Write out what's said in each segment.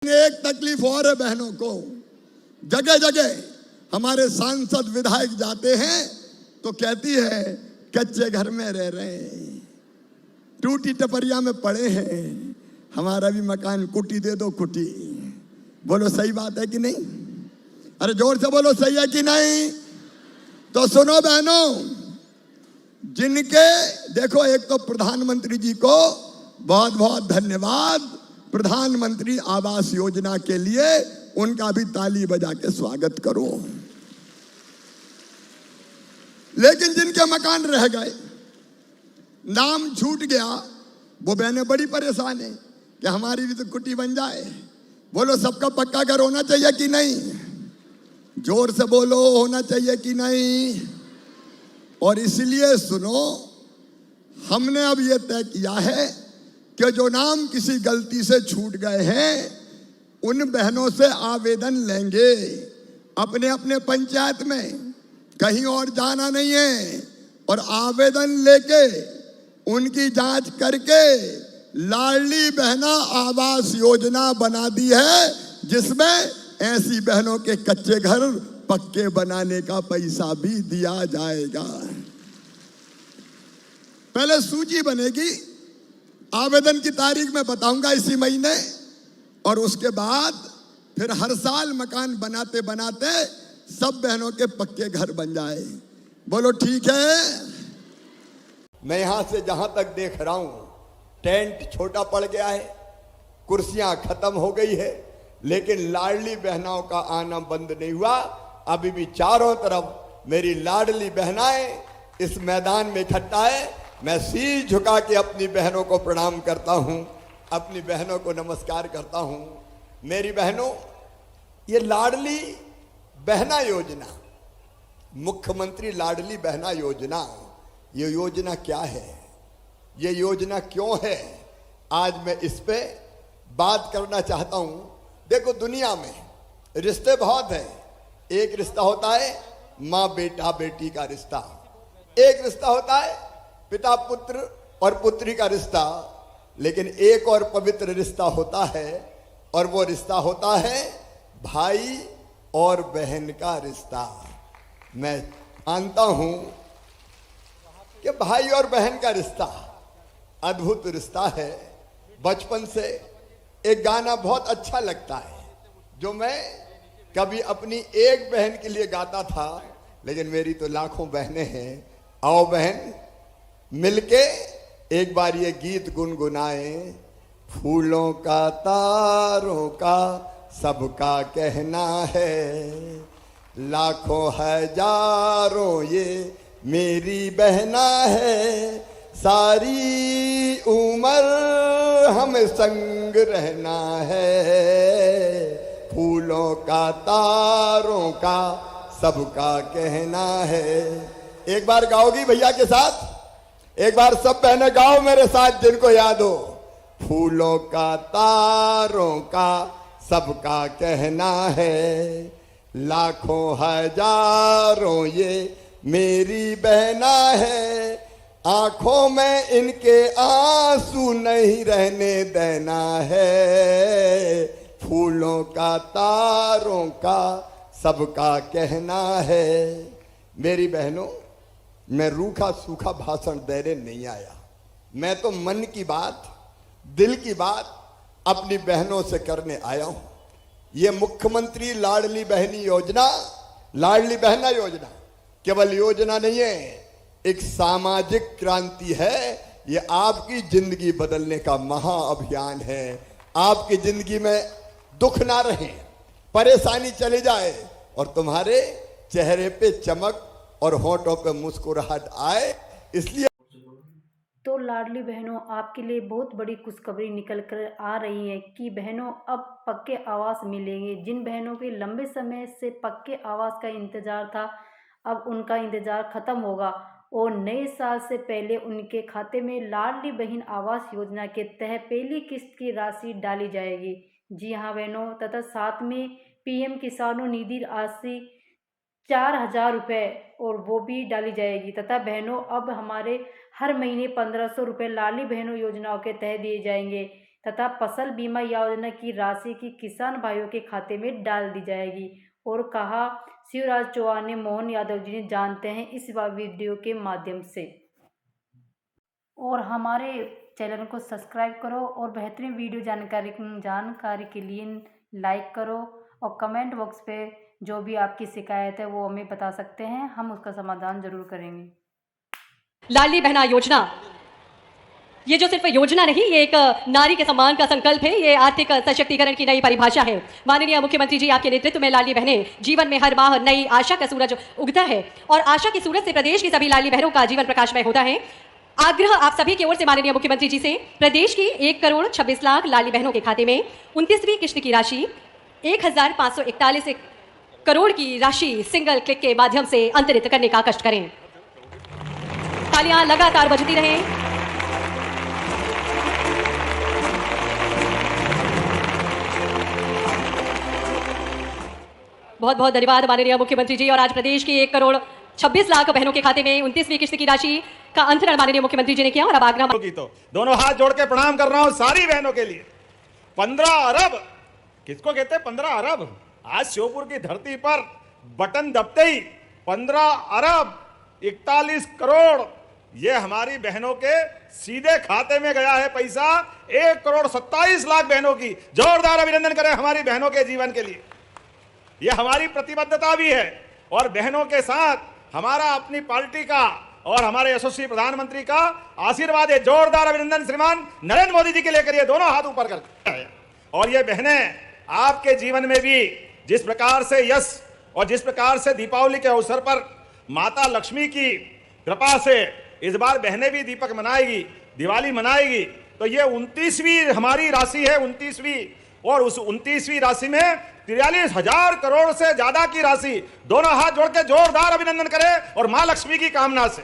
एक तकलीफ और है बहनों को, जगह जगह हमारे सांसद विधायक जाते हैं तो कहती है कच्चे घर में रह रहे हैं, टूटी टपरिया में पड़े हैं, हमारा भी मकान कुटी दे दो कुटी। बोलो सही बात है कि नहीं? अरे जोर से बोलो सही है कि नहीं? तो सुनो बहनों, जिनके देखो, एक तो प्रधानमंत्री जी को बहुत बहुत धन्यवाद, प्रधानमंत्री आवास योजना के लिए उनका भी ताली बजा के स्वागत करो। लेकिन जिनके मकान रह गए, नाम छूट गया, वो बहनें बड़ी परेशान है कि हमारी भी तो कुटी बन जाए। बोलो सबका पक्का घर होना चाहिए कि नहीं? जोर से बोलो, होना चाहिए कि नहीं? और इसलिए सुनो, हमने अब यह तय किया है कि जो नाम किसी गलती से छूट गए हैं उन बहनों से आवेदन लेंगे अपने अपने पंचायत में, कहीं और जाना नहीं है, और आवेदन लेके उनकी जांच करके लाडली बहना आवास योजना बना दी है, जिसमें ऐसी बहनों के कच्चे घर पक्के बनाने का पैसा भी दिया जाएगा। पहले सूची बनेगी, आवेदन की तारीख मैं बताऊंगा इसी महीने, और उसके बाद फिर हर साल मकान बनाते बनाते सब बहनों के पक्के घर बन जाए। बोलो ठीक है? मैं यहां से जहां तक देख रहा हूं, टेंट छोटा पड़ गया है, कुर्सियां खत्म हो गई है, लेकिन लाडली बहनाओं का आना बंद नहीं हुआ। अभी भी चारों तरफ मेरी लाडली बहनाएं इस मैदान में इकट्ठा है। मैं सिर झुका के अपनी बहनों को प्रणाम करता हूं, अपनी बहनों को नमस्कार करता हूं। मेरी बहनों, ये लाडली बहना योजना, मुख्यमंत्री लाडली बहना योजना, ये योजना क्या है, ये योजना क्यों है, आज मैं इस पे बात करना चाहता हूं। देखो, दुनिया में रिश्ते बहुत हैं। एक रिश्ता होता है माँ बेटा बेटी का रिश्ता, एक रिश्ता होता है पिता पुत्र और पुत्री का रिश्ता, लेकिन एक और पवित्र रिश्ता होता है, और वो रिश्ता होता है भाई और बहन का रिश्ता। मैं मानता हूं कि भाई और बहन का रिश्ता अद्भुत रिश्ता है। बचपन से एक गाना बहुत अच्छा लगता है, जो मैं कभी अपनी एक बहन के लिए गाता था, लेकिन मेरी तो लाखों बहनें हैं। आओ बहन मिलके एक बार ये गीत गुनगुनाए। फूलों का तारों का सबका कहना है, लाखों हजारों ये मेरी बहना है, सारी उम्र हम संग रहना है। फूलों का तारों का सबका कहना है। एक बार गाओगी भैया के साथ? एक बार सब बहनें गाओ मेरे साथ, जिनको याद हो। फूलों का तारों का सबका कहना है, लाखों हजारों ये मेरी बहना है, आंखों में इनके आंसू नहीं रहने देना है। फूलों का तारों का सबका कहना है। मेरी बहनों, मैं रूखा सूखा भाषण देने नहीं आया, मैं तो मन की बात, दिल की बात अपनी बहनों से करने आया हूं। ये मुख्यमंत्री लाडली बहनी योजना, लाडली बहना योजना केवल योजना नहीं है, एक सामाजिक क्रांति है। ये आपकी जिंदगी बदलने का महाअभियान है। आपकी जिंदगी में दुख ना रहे, परेशानी चले जाए, और तुम्हारे चेहरे पे चमक और होठों पे मुस्कुराहट आए। इसलिए तो लाडली बहनों, आपके लिए बहुत बड़ी खुशखबरी निकल कर आ रही है कि बहनों अब पक्के आवास मिलेंगे। जिन बहनों के लंबे समय से पक्के आवास का इंतज़ार था, अब उनका इंतज़ार ख़त्म होगा और नए साल से पहले उनके खाते में लाडली बहन आवास योजना के तहत पहली किस्त की राशि डाली जाएगी। जी हाँ बहनों, तथा साथ में पीएम किसानों निधि राशि 4,000 रुपये और वो भी डाली जाएगी। तथा बहनों, अब हमारे हर महीने 1,500 रुपये लाडली बहनों योजनाओं के तहत दिए जाएंगे। तथा फसल बीमा योजना की राशि की किसान भाइयों के खाते में डाल दी जाएगी। और कहा शिवराज चौहान ने मोहन यादव जी ने, जानते हैं इस वीडियो के माध्यम से। और हमारे चैनल को सब्सक्राइब करो और बेहतरीन वीडियो जानकारी के लिए लाइक करो और कमेंट बॉक्स पे जो भी आपकी शिकायत है वो हमें बता सकते हैं, हम उसका समाधान जरूर करेंगे। लाडली बहना योजना, ये जो सिर्फ योजना नहीं, ये एक नारी के सम्मान का संकल्प है। ये आर्थिक सशक्तिकरण की नई परिभाषा है। माननीय मुख्यमंत्री जी आपके नेतृत्व में लाडली बहनें जीवन में हर माह नई आशा का सूरज उगता है और आशा की सूरज से प्रदेश की सभी लाडली बहनों का जीवन प्रकाशमय होता है। आग्रह आप सभी की ओर से माननीय मुख्यमंत्री जी से, प्रदेश की 1,26,00,000 लाडली बहनों के खाते में 29वीं किश्त की राशि 1,541 करोड़ की राशि सिंगल क्लिक के माध्यम से अंतरित करने का कष्ट करें। तालियां लगातार बजती रहें। बहुत बहुत धन्यवाद माननीय मुख्यमंत्री जी। और आज प्रदेश की 1,26,00,000 बहनों के खाते में 29वीं किश्त की राशि का अंतरण माननीय मुख्यमंत्री जी ने किया। और अब आग्रह की तो दोनों हाथ जोड़ के प्रणाम कर रहा हूं सारी बहनों के लिए। 15 अरब किसको कहते हैं? 15 अरब आज श्योपुर की धरती पर बटन दबते ही 15 अरब 41 करोड़ ये हमारी बहनों के सीधे खाते में गया है पैसा। 1,27,00,000 बहनों की जोरदार अभिनंदन करें हमारी बहनों के जीवन के लिए। यह हमारी प्रतिबद्धता भी है और बहनों के साथ हमारा अपनी पार्टी का और हमारे यशस्वी प्रधानमंत्री का आशीर्वाद है। जोरदार अभिनंदन श्रीमान नरेंद्र मोदी जी के लेकर ये दोनों हाथ ऊपर करते हैं। और ये बहनें आपके जीवन में भी जिस प्रकार से यश और जिस प्रकार से दीपावली के अवसर पर माता लक्ष्मी की कृपा से इस बार बहनें भी दीपक मनाएगी, दिवाली मनाएगी। तो ये 29वीं हमारी राशि है, 29वीं। और उस 29वीं राशि में 43,000 करोड़ से ज्यादा की राशि। दोनों हाथ जोड़ के जोरदार अभिनंदन करें और मां लक्ष्मी की कामना से।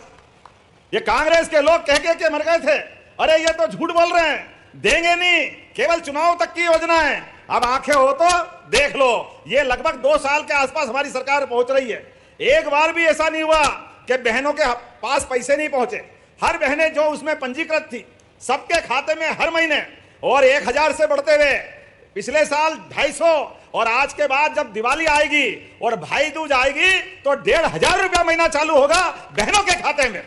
ये कांग्रेस के लोग कह के मर गए थे, अरे ये तो झूठ बोल रहे हैं, देंगे नहीं, केवल चुनाव तक की योजना है। अब आंखें हो तो देख लो, ये लगभग 2 साल के आसपास हमारी सरकार पहुंच रही है। एक बार भी ऐसा नहीं हुआ कि बहनों के पास पैसे नहीं पहुंचे। हर बहनें जो उसमें पंजीकृत थी सबके खाते में हर महीने, और 1,000 से बढ़ते हुए पिछले साल 250, और आज के बाद जब दिवाली आएगी और भाई दूज आएगी तो 1,500 रुपया महीना चालू होगा बहनों के खाते में।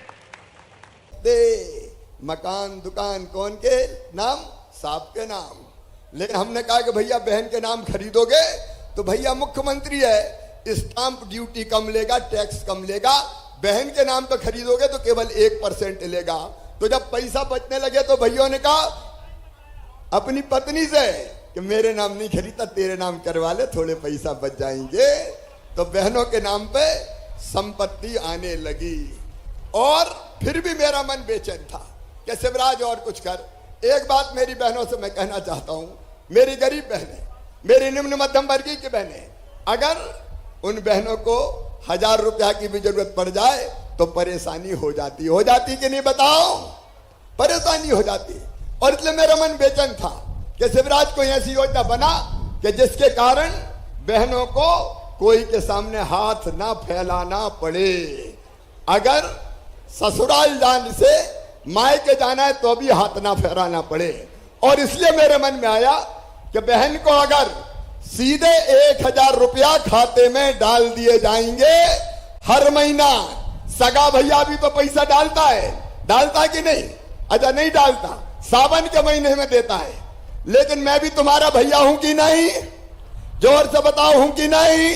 मकान दुकान कौन के नाम? साहब के नाम। लेकिन हमने कहा कि भैया बहन के नाम खरीदोगे तो भैया मुख्यमंत्री है, स्टाम्प ड्यूटी कम लेगा, टैक्स कम लेगा। बहन के नाम पे खरीदोगे तो केवल 1% लेगा। तो जब पैसा बचने लगे तो भैया ने कहा अपनी पत्नी से कि मेरे नाम नहीं खरीदता, तेरे नाम करवा ले, थोड़े पैसा बच जाएंगे। तो बहनों के नाम पे संपत्ति आने लगी। और फिर भी मेरा मन बेचैन था कि शिवराज और कुछ कर। एक बात मेरी बहनों से मैं कहना चाहता हूं, मेरी गरीब बहनें, मेरी निम्न मध्यम वर्गीय की बहनें, अगर उन बहनों को 1,000 रुपया की भी जरूरत पड़ जाए तो परेशानी हो जाती कि नहीं बताओ? परेशानी हो जाती। और इसलिए मेरा मन बेचैन था कि शिवराज कोई ऐसी योजना बना कि जिसके कारण बहनों को कोई के सामने हाथ ना फैलाना पड़े। अगर ससुराल जाने से मायके जाना है तो भी हाथ ना फैलाना पड़े। और इसलिए मेरे मन में आया कि बहन को अगर सीधे 1,000 रुपया खाते में डाल दिए जाएंगे हर महीना। सगा भैया भी तो पैसा डालता कि नहीं? अच्छा नहीं डालता, सावन के महीने में देता है। लेकिन मैं भी तुम्हारा भैया हूं कि नहीं? जोर से बताओ, हूं कि नहीं?